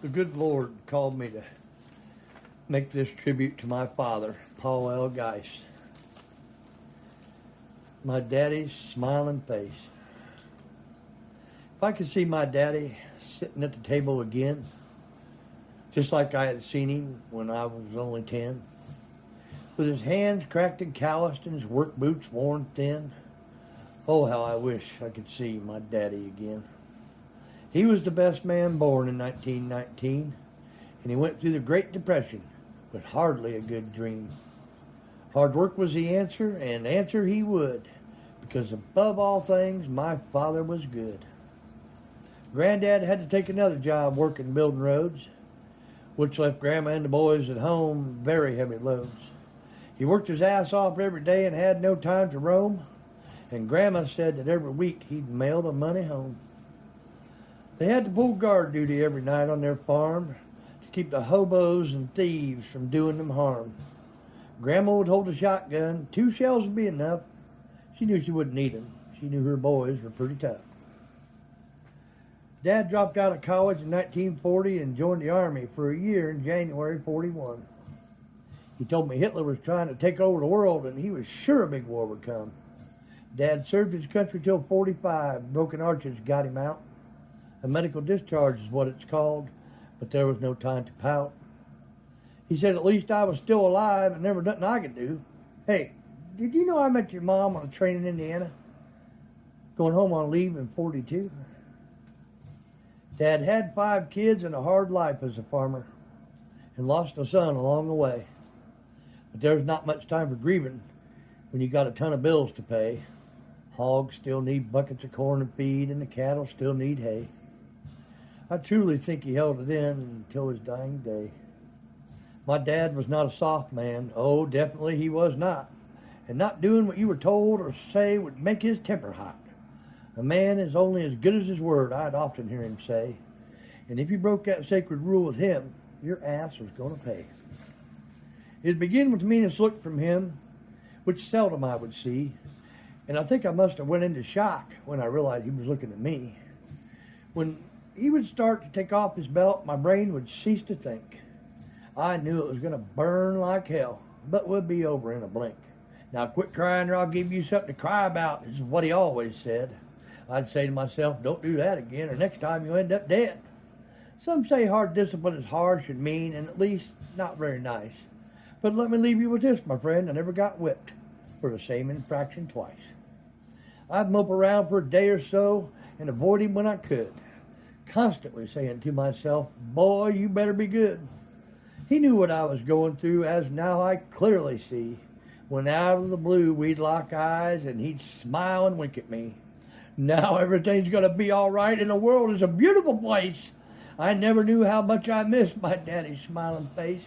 The good Lord called me to make this tribute to my father, Paul L. Geist. My daddy's smiling face. If I could see my daddy sitting at the table again, just like I had seen him when I was only 10, with his hands cracked and calloused and his work boots worn thin, oh, how I wish I could see my daddy again. He was the best man born in 1919, and he went through the Great Depression with hardly a good dream. Hard work was the answer, and answer he would, because above all things, my father was good. Granddad had to take another job working building roads, which left Grandma and the boys at home very heavy loads. He worked his ass off every day and had no time to roam, and Grandma said that every week he'd mail the money home. They had to pull guard duty every night on their farm to keep the hobos and thieves from doing them harm. Grandma would hold a shotgun. 2 shells would be enough. She knew she wouldn't need them. She knew her boys were pretty tough. Dad dropped out of college in 1940 and joined the Army for a year in January 41. He told me Hitler was trying to take over the world and he was sure a big war would come. Dad served his country till 45. Broken arches got him out. A medical discharge is what it's called, but there was no time to pout. He said at least I was still alive and there was nothing I could do. Hey, did you know I met your mom on a train in Indiana? Going home on leave in 42. Dad had 5 kids and a hard life as a farmer and lost a son along the way. But there's not much time for grieving when you got a ton of bills to pay. Hogs still need buckets of corn and feed, and the cattle still need hay. I truly think he held it in until his dying day. My dad was not a soft man. Oh, definitely he was not. And not doing what you were told or say would make his temper hot. A man is only as good as his word, I'd often hear him say. And if you broke that sacred rule with him, your ass was going to pay. It'd begin with the meanest look from him, which seldom I would see. And I think I must have went into shock when I realized he was looking at me. When he would start to take off his belt, my brain would cease to think. I knew it was going to burn like hell, but would be over in a blink. Now quit crying or I'll give you something to cry about, is what he always said. I'd say to myself, don't do that again, or next time you end up dead. Some say hard discipline is harsh and mean, and at least not very nice. But let me leave you with this, my friend. I never got whipped for the same infraction twice. I'd mope around for a day or so and avoid him when I could, constantly saying to myself, boy, you better be good. He knew what I was going through, as now I clearly see. When out of the blue we'd lock eyes and he'd smile and wink at me. Now everything's going to be all right and the world is a beautiful place. I never knew how much I missed my daddy's smiling face.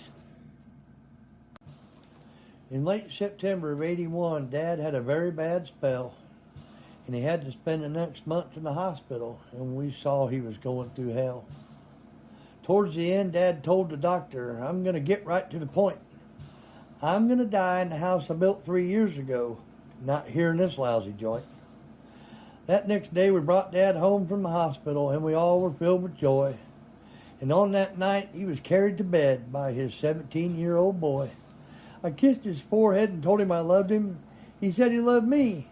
In late September of 81, Dad had a very bad spell, and he had to spend the next month in the hospital, and we saw he was going through hell. Towards the end, Dad told the doctor, I'm going to get right to the point. I'm going to die in the house I built 3 years ago, not here in this lousy joint. That next day, we brought Dad home from the hospital, and we all were filled with joy. And on that night, he was carried to bed by his 17-year-old boy. I kissed his forehead and told him I loved him. He said he loved me.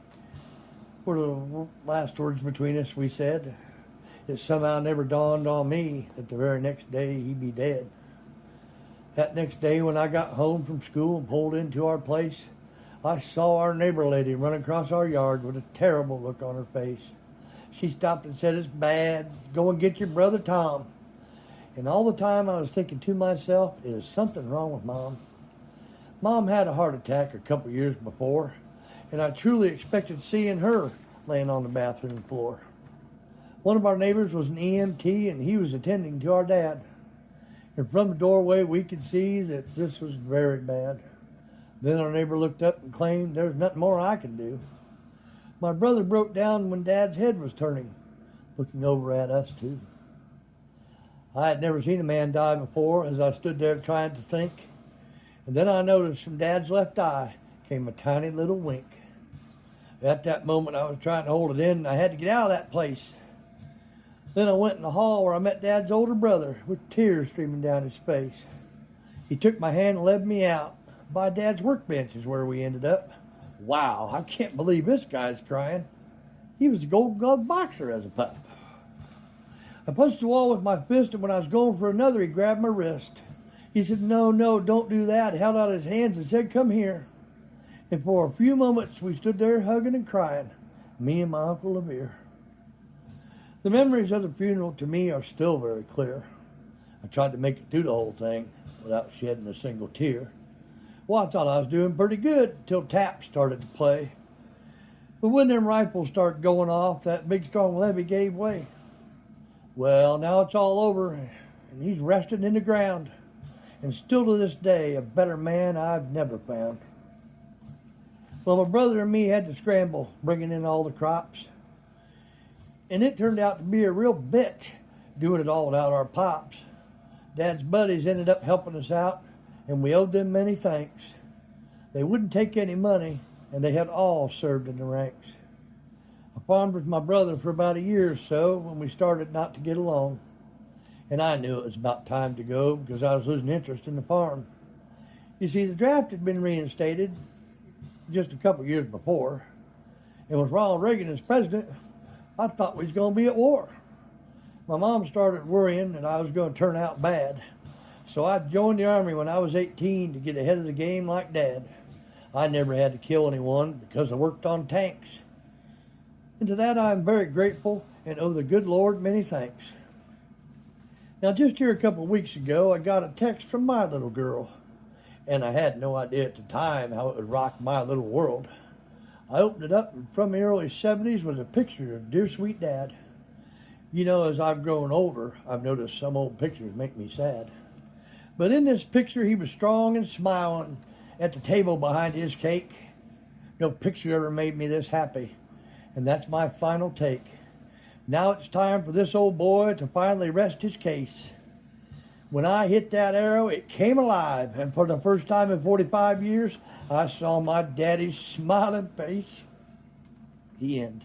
Were the last words between us, we said. It somehow never dawned on me that the very next day he'd be dead. That next day when I got home from school and pulled into our place, I saw our neighbor lady run across our yard with a terrible look on her face. She stopped and said, it's bad. Go and get your brother Tom. And all the time I was thinking to myself, is something wrong with Mom? Mom had a heart attack a couple years before, and I truly expected seeing her laying on the bathroom floor. One of our neighbors was an EMT, and he was attending to our dad. And from the doorway, we could see that this was very bad. Then our neighbor looked up and claimed there's nothing more I can do. My brother broke down when Dad's head was turning, looking over at us too. I had never seen a man die before as I stood there trying to think. And then I noticed from Dad's left eye came a tiny little wink. At that moment, I was trying to hold it in, and I had to get out of that place. Then I went in the hall where I met Dad's older brother with tears streaming down his face. He took my hand and led me out. By Dad's workbench is where we ended up. Wow, I can't believe this guy's crying. He was a gold glove boxer as a pup. I punched the wall with my fist, and when I was going for another, he grabbed my wrist. He said, no, don't do that. He held out his hands and said, come here. And for a few moments, we stood there hugging and crying, me and my Uncle Levere. The memories of the funeral to me are still very clear. I tried to make it through the whole thing without shedding a single tear. Well, I thought I was doing pretty good until taps started to play. But when them rifles started going off, that big strong levee gave way. Well, now it's all over, and he's resting in the ground. And still to this day, a better man I've never found. Well, my brother and me had to scramble, bringing in all the crops. And it turned out to be a real bitch doing it all without our pops. Dad's buddies ended up helping us out, and we owed them many thanks. They wouldn't take any money, and they had all served in the ranks. I farmed with my brother for about a year or so when we started not to get along. And I knew it was about time to go because I was losing interest in the farm. You see, the draft had been reinstated just a couple years before, and with Ronald Reagan as president, I thought we was going to be at war. My mom started worrying that I was going to turn out bad, so I joined the Army when I was 18 to get ahead of the game like Dad. I never had to kill anyone because I worked on tanks. And to that I am very grateful and owe the good Lord many thanks. Now, just here a couple of weeks ago, I got a text from my little girl, and I had no idea at the time how it would rock my little world. I opened it up, and from the early 70s was a picture of dear sweet Dad. You know, as I've grown older, I've noticed some old pictures make me sad. But in this picture, he was strong and smiling at the table behind his cake. No picture ever made me this happy. And that's my final take. Now it's time for this old boy to finally rest his case. When I hit that arrow, it came alive, and for the first time in 45 years, I saw my daddy's smiling face. The end.